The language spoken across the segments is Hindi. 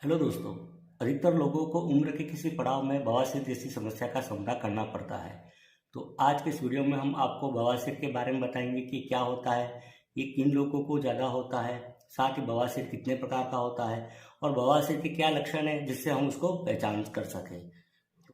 हेलो दोस्तों। अधिकतर लोगों को उम्र के किसी पड़ाव में बवासीर जैसी समस्या का सामना करना पड़ता है। तो आज के इस वीडियो में हम आपको बवासीर के बारे में बताएंगे कि क्या होता है, ये किन लोगों को ज़्यादा होता है, साथ ही बवासीर कितने प्रकार का होता है और बवासीर के क्या लक्षण हैं जिससे हम उसको पहचान कर सकें।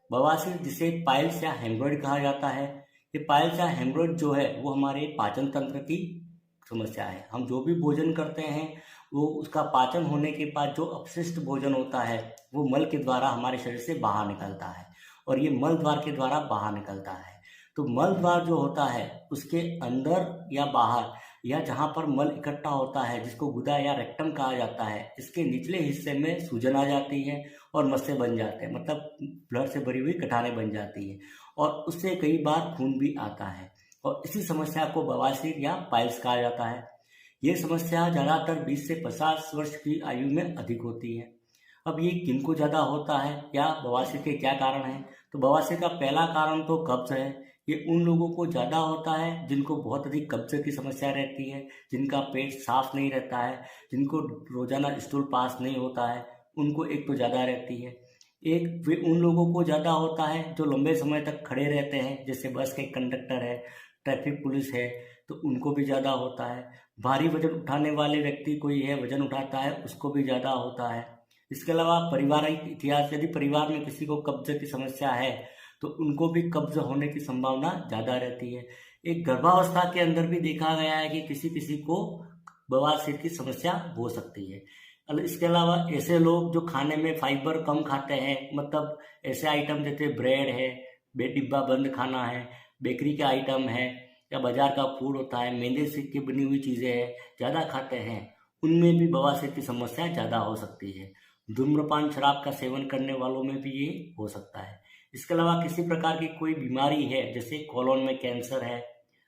बवासीर जिसे पाइल्स या हेमरोइड कहा जाता है, ये पाइल्स या हेमरोइड जो है वो हमारे पाचन तंत्र की समस्या है। हम जो भी भोजन करते हैं वो उसका पाचन होने के बाद जो अपशिष्ट भोजन होता है वो मल के द्वारा हमारे शरीर से बाहर निकलता है और ये मल द्वार के द्वारा बाहर निकलता है। तो मल द्वार जो होता है उसके अंदर या बाहर या जहाँ पर मल इकट्ठा होता है, जिसको गुदा या रेक्टम कहा जाता है, इसके निचले हिस्से में सूजन आ जाती है और मस्से बन जाते हैं, मतलब ब्लड से भरी हुई गठानें बन जाती है और उससे कई बार खून भी आता है और इसी समस्या को बवासीर या पाइल्स कहा जाता है। ये समस्या ज़्यादातर 20 से 50 वर्ष की आयु में अधिक होती है। अब ये किनको ज़्यादा होता है या बवासीर के क्या कारण हैं? तो बवासीर का पहला कारण तो कब्ज है। ये उन लोगों को ज़्यादा होता है जिनको बहुत अधिक कब्ज की समस्या रहती है, जिनका पेट साफ नहीं रहता है, जिनको रोजाना स्टूल पास नहीं होता है, उनको एक तो ज़्यादा रहती है। एक वे उन लोगों को ज़्यादा होता है जो लंबे समय तक खड़े रहते हैं, जैसे बस के कंडक्टर है, ट्रैफिक पुलिस है, तो उनको भी ज़्यादा होता है। भारी वजन उठाने वाले व्यक्ति कोई है, वजन उठाता है, उसको भी ज़्यादा होता है। इसके अलावा पारिवारिक इतिहास, यदि परिवार में किसी को कब्ज की समस्या है तो उनको भी कब्ज होने की संभावना ज़्यादा रहती है। एक गर्भावस्था के अंदर भी देखा गया है कि किसी किसी को बवासीर की समस्या हो सकती है। इसके अलावा ऐसे लोग जो खाने में फाइबर कम खाते हैं, मतलब ऐसे आइटम जैसे ब्रेड है, डिब्बा बंद खाना है, बेकरी के आइटम है या बाजार का फूड होता है, मैदे से की बनी हुई चीज़ें हैं, ज़्यादा खाते हैं, उनमें भी बवासीर की समस्या ज़्यादा हो सकती है। धूम्रपान शराब का सेवन करने वालों में भी ये हो सकता है। इसके अलावा किसी प्रकार की कोई बीमारी है, जैसे कोलोन में कैंसर है,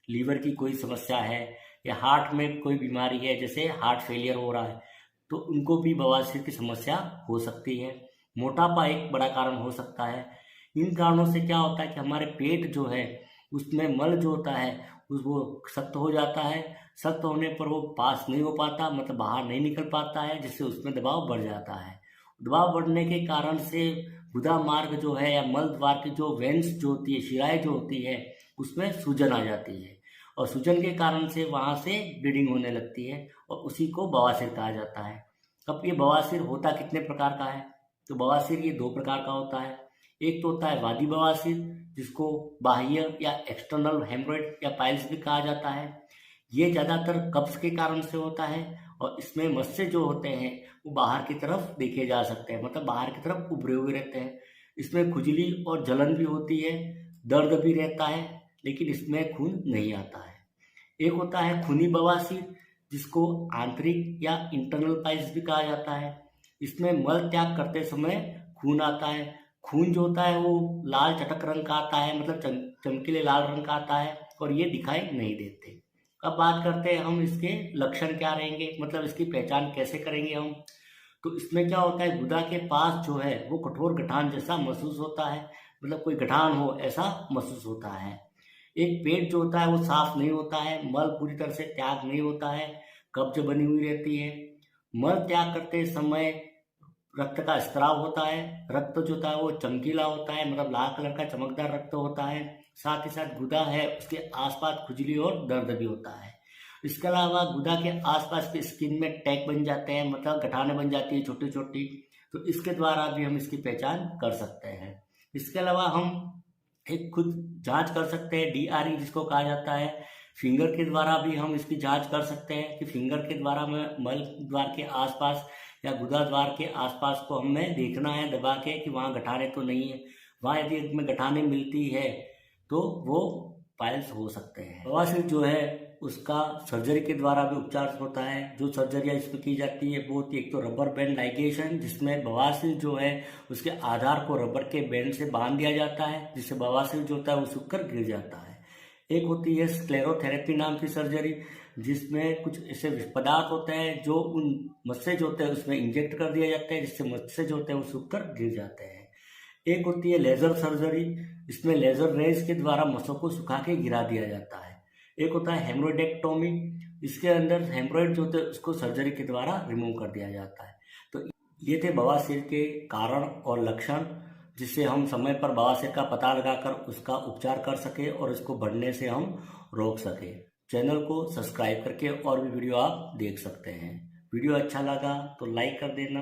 लीवर की कोई समस्या है या हार्ट में कोई बीमारी है, जैसे हार्ट फेलियर हो रहा है, तो उनको भी बवासीर की समस्या हो सकती है। मोटापा एक बड़ा कारण हो सकता है। इन कारणों से क्या होता है कि हमारे पेट जो है उसमें मल जो होता है उस वो सख्त हो जाता है। सख्त होने पर वो पास नहीं हो पाता, मतलब बाहर नहीं निकल पाता है, जिससे उसमें दबाव बढ़ जाता है। दबाव बढ़ने के कारण से गुदा मार्ग जो है या मल द्वार की जो वेंस जो होती है, शिराएं जो होती है, उसमें सूजन आ जाती है और सूजन के कारण से वहाँ से ब्लीडिंग होने लगती है और उसी को बवासीर कहा जाता है। अब ये बवासीर होता कितने प्रकार का है? तो बवासीर ये दो प्रकार का होता है। एक तो होता है वादी बवासीर, जिसको बाह्य या एक्सटर्नल हेमरोइड या पाइल्स भी कहा जाता है। ये ज़्यादातर कब्ज के कारण से होता है और इसमें मस्से जो होते हैं वो बाहर की तरफ देखे जा सकते हैं, मतलब बाहर की तरफ उभरे हुए रहते हैं। इसमें खुजली और जलन भी होती है, दर्द भी रहता है, लेकिन इसमें खून नहीं आता है। एक होता है खूनी बवासीर, जिसको आंतरिक या इंटरनल पाइल्स भी कहा जाता है। इसमें मल त्याग करते समय खून आता है। खून जो होता है वो लाल चटक रंग का आता है, मतलब चमकीले लाल रंग का आता है और ये दिखाई नहीं देते। अब बात करते हैं हम इसके लक्षण क्या रहेंगे, मतलब इसकी पहचान कैसे करेंगे हम। तो इसमें क्या होता है, गुदा के पास जो है वो कठोर गठान जैसा महसूस होता है, मतलब कोई गठान हो ऐसा महसूस होता है। एक पेट जो होता है वो साफ नहीं होता है, मल पूरी तरह से त्याग नहीं होता है, कब्ज बनी हुई रहती है। मल त्याग करते समय रक्त का स्त्राव होता है। रक्त जो होता है वो चमकीला होता है, मतलब लाल कलर का चमकदार रक्त होता है। साथ ही साथ गुदा है उसके आसपास खुजली और दर्द भी होता है। इसके अलावा गुदा के आसपास की स्किन में टैग बन जाते हैं, मतलब गठाने बन जाती है छोटी छोटी, तो इसके द्वारा भी हम इसकी पहचान कर सकते हैं। इसके अलावा हम एक खुद जांच कर सकते हैं, DRE जिसको कहा जाता है। फिंगर के द्वारा भी हम इसकी जांच कर सकते हैं कि फिंगर के द्वारा में मल द्वार के आसपास या गुदा द्वार के आसपास को हमें देखना है दबा के कि वहाँ गठाने तो नहीं है। वहाँ यदि हमें गठाने मिलती है तो वो पाइल्स हो सकते हैं। बवासीर जो है उसका सर्जरी के द्वारा भी उपचार होता है। जो सर्जरियाँ इसमें की जाती है वो होती है, एक तो रबर बैंड लाइगेशन, जिसमें बवासीर जो है उसके आधार को रबर के बैंड से बांध दिया जाता है, जिससे बवासीर जो होता है वो सूखकर गिर जाता है। एक होती है स्क्लेरोथेरेपी नाम की सर्जरी, जिसमें कुछ ऐसे पदार्थ होते हैं जो उन मस्से जो होते हैं उसमें इंजेक्ट कर दिया जाता है, जिससे मस्से जो होते हैं वो सूख कर गिर जाते हैं। एक होती है लेजर सर्जरी, इसमें लेजर रेज के द्वारा मस्सों को सुखा के गिरा दिया जाता है। एक होता है हेमरोइडेक्टोमी, इसके अंदर हेमरोइड जो होते हैं उसको सर्जरी के द्वारा रिमूव कर दिया जाता है। तो ये थे बवासीर के कारण और लक्षण, जिससे हम समय पर बवासीर का पता लगाकर उसका उपचार कर सके और इसको बढ़ने से हम रोक सके। चैनल को सब्सक्राइब करके और भी वीडियो आप देख सकते हैं। वीडियो अच्छा लगा तो लाइक कर देना।